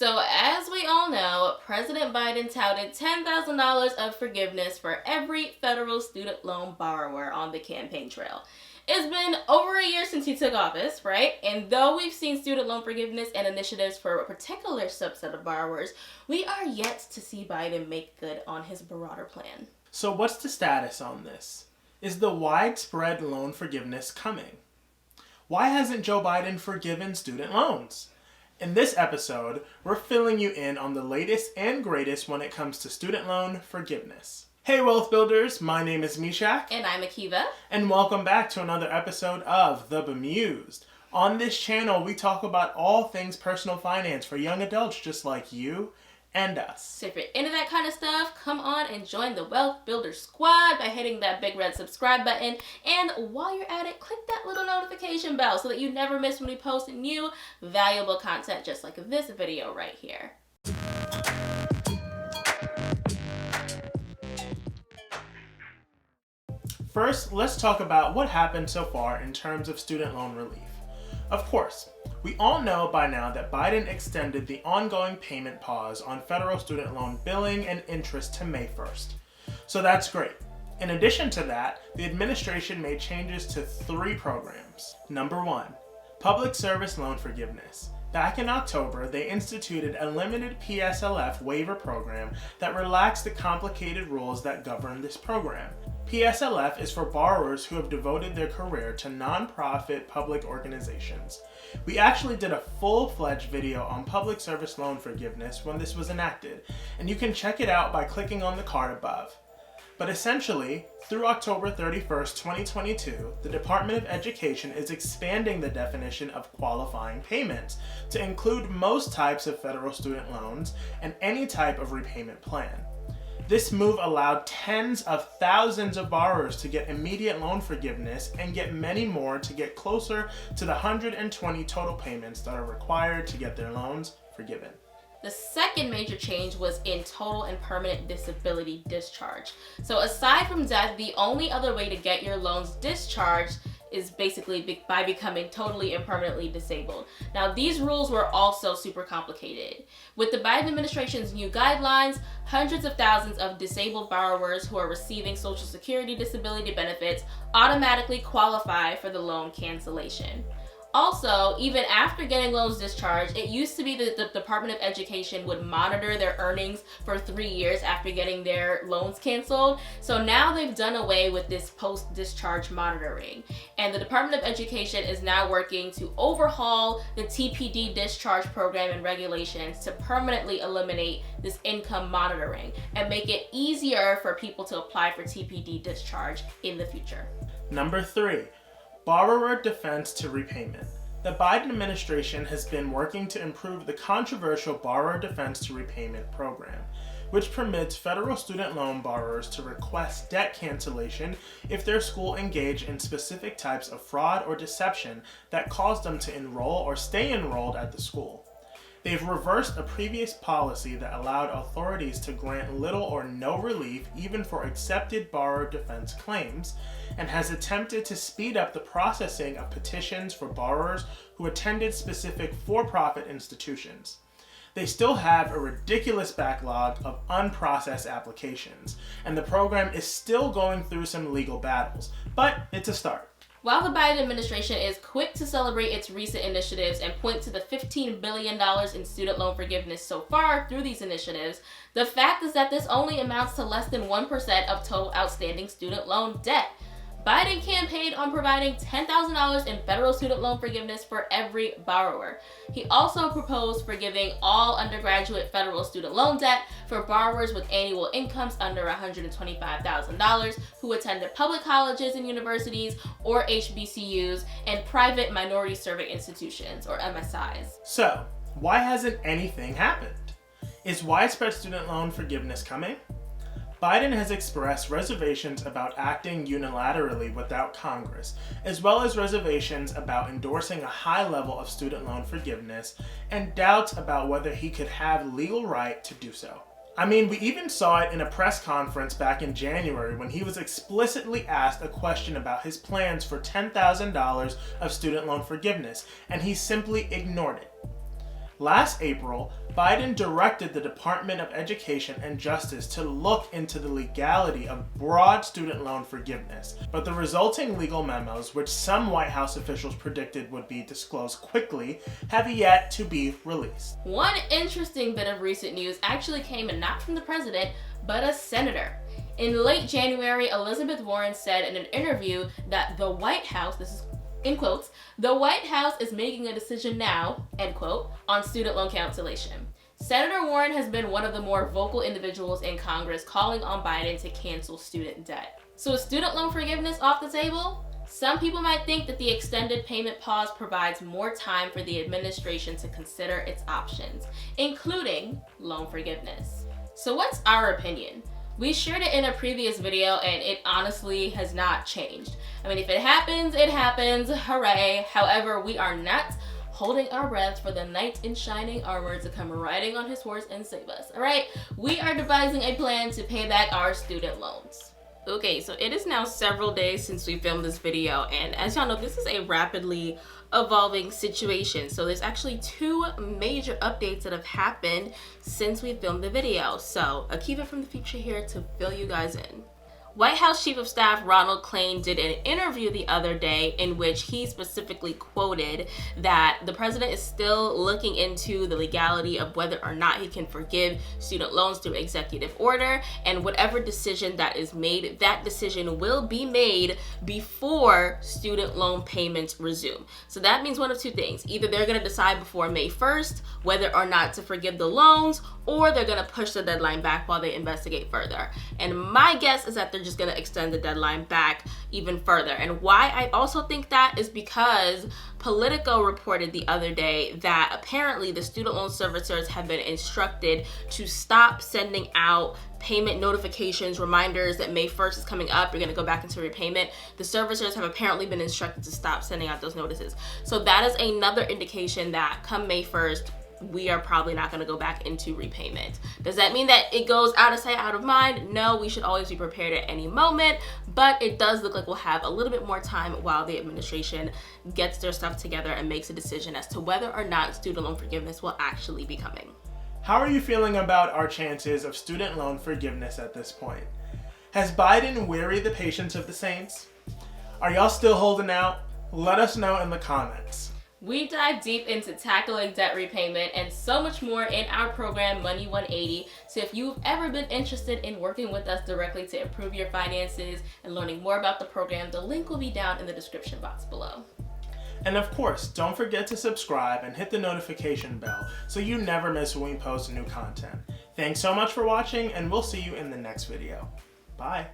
So as we all know, President Biden touted $10,000 of forgiveness for every federal student loan borrower on the campaign trail. It's been over a year since he took office, right? And though we've seen student loan forgiveness and initiatives for a particular subset of borrowers, we are yet to see Biden make good on his broader plan. So what's the status on this? Is the widespread loan forgiveness coming? Why hasn't Joe Biden forgiven student loans? In this episode, we're filling you in on the latest and greatest when it comes to student loan forgiveness. Hey Wealth Builders, my name is Mishak. And I'm Akiva. And welcome back to another episode of The Bemused. On this channel, we talk about all things personal finance for young adults just like you and us. So if you're into that kind of stuff, come on and join the Wealth Builder Squad by hitting that big red subscribe button. And while you're at it, click that little notification bell so that you never miss when we post new valuable content just like this video right here. First, let's talk about what happened so far in terms of student loan relief. Of course, we all know by now that Biden extended the ongoing payment pause on federal student loan billing and interest to May 1st. So that's great. In addition to that, the administration made changes to 3 programs. Number 1, public service loan forgiveness. Back in October, they instituted a limited PSLF waiver program that relaxed the complicated rules that govern this program. PSLF is for borrowers who have devoted their career to nonprofit public organizations. We actually did a full-fledged video on public service loan forgiveness when this was enacted, and you can check it out by clicking on the card above. But essentially, through October 31st, 2022, the Department of Education is expanding the definition of qualifying payments to include most types of federal student loans and any type of repayment plan. This move allowed tens of thousands of borrowers to get immediate loan forgiveness and get many more to get closer to the 120 total payments that are required to get their loans forgiven. The second major change was in total and permanent disability discharge. So aside from death, the only other way to get your loans discharged is basically by becoming totally and permanently disabled. Now, these rules were also super complicated. With the Biden administration's new guidelines, hundreds of thousands of disabled borrowers who are receiving Social Security disability benefits automatically qualify for the loan cancellation. Also, even after getting loans discharged, it used to be that the Department of Education would monitor their earnings for 3 years after getting their loans canceled. So now they've done away with this post-discharge monitoring. And the Department of Education is now working to overhaul the TPD discharge program and regulations to permanently eliminate this income monitoring and make it easier for people to apply for TPD discharge in the future. Number 3. Borrower defense to repayment. The Biden administration has been working to improve the controversial borrower defense to repayment program, which permits federal student loan borrowers to request debt cancellation if their school engaged in specific types of fraud or deception that caused them to enroll or stay enrolled at the school. They've reversed a previous policy that allowed authorities to grant little or no relief even for accepted borrower defense claims, and has attempted to speed up the processing of petitions for borrowers who attended specific for-profit institutions. They still have a ridiculous backlog of unprocessed applications, and the program is still going through some legal battles, but it's a start. While the Biden administration is quick to celebrate its recent initiatives and point to the $15 billion in student loan forgiveness so far through these initiatives, the fact is that this only amounts to less than 1% of total outstanding student loan debt. Biden campaigned on providing $10,000 in federal student loan forgiveness for every borrower. He also proposed forgiving all undergraduate federal student loan debt for borrowers with annual incomes under $125,000 who attended public colleges and universities or HBCUs and private minority serving institutions or MSIs. So, why hasn't anything happened? Is widespread student loan forgiveness coming? Biden has expressed reservations about acting unilaterally without Congress, as well as reservations about endorsing a high level of student loan forgiveness and doubts about whether he could have legal right to do so. I mean, we even saw it in a press conference back in January when he was explicitly asked a question about his plans for $10,000 of student loan forgiveness, and he simply ignored it. Last April, Biden directed the Department of Education and Justice to look into the legality of broad student loan forgiveness, but the resulting legal memos, which some White House officials predicted would be disclosed quickly, have yet to be released. One interesting bit of recent news actually came not from the president, but a senator. In late January, Elizabeth Warren said in an interview that the White House, this is in quotes, the White House is making a decision now, end quote, on student loan cancellation. Senator Warren has been one of the more vocal individuals in Congress calling on Biden to cancel student debt. So is student loan forgiveness off the table? Some people might think that the extended payment pause provides more time for the administration to consider its options, including loan forgiveness. So what's our opinion? We shared it in a previous video and it honestly has not changed. I mean, if it happens, hooray. However, we are not holding our breath for the knight in shining armor to come riding on his horse and save us, all right? We are devising a plan to pay back our student loans. Okay, so it is now several days since we filmed this video, and as y'all know, this is a rapidly evolving situation. So there's actually two major updates that have happened since we filmed the video. So Akiva from the future here to fill you guys in. White House Chief of Staff Ronald Klain did an interview the other day in which he specifically quoted that the president is still looking into the legality of whether or not he can forgive student loans through executive order, and whatever decision that is made, that decision will be made before student loan payments resume. So that means one of two things. Either they're going to decide before May 1st whether or not to forgive the loans, or they're going to push the deadline back while they investigate further. And my guess is that they're just going to extend the deadline back even further. And why I also think that is because Politico reported the other day that apparently the student loan servicers have been instructed to stop sending out payment notifications, reminders that May 1st is coming up, you're going to go back into repayment. The servicers have apparently been instructed to stop sending out those notices. So that is another indication that come May 1st, we are probably not going to go back into repayment. Does that mean that it goes out of sight, out of mind? No, we should always be prepared at any moment, but it does look like we'll have a little bit more time while the administration gets their stuff together and makes a decision as to whether or not student loan forgiveness will actually be coming. How are you feeling about our chances of student loan forgiveness at this point? Has Biden wearied the patience of the saints? Are y'all still holding out? Let us know in the comments. We dive deep into tackling debt repayment and so much more in our program, Money 180. So if you've ever been interested in working with us directly to improve your finances and learning more about the program, the link will be down in the description box below. And of course, don't forget to subscribe and hit the notification bell so you never miss when we post new content. Thanks so much for watching, and we'll see you in the next video. Bye.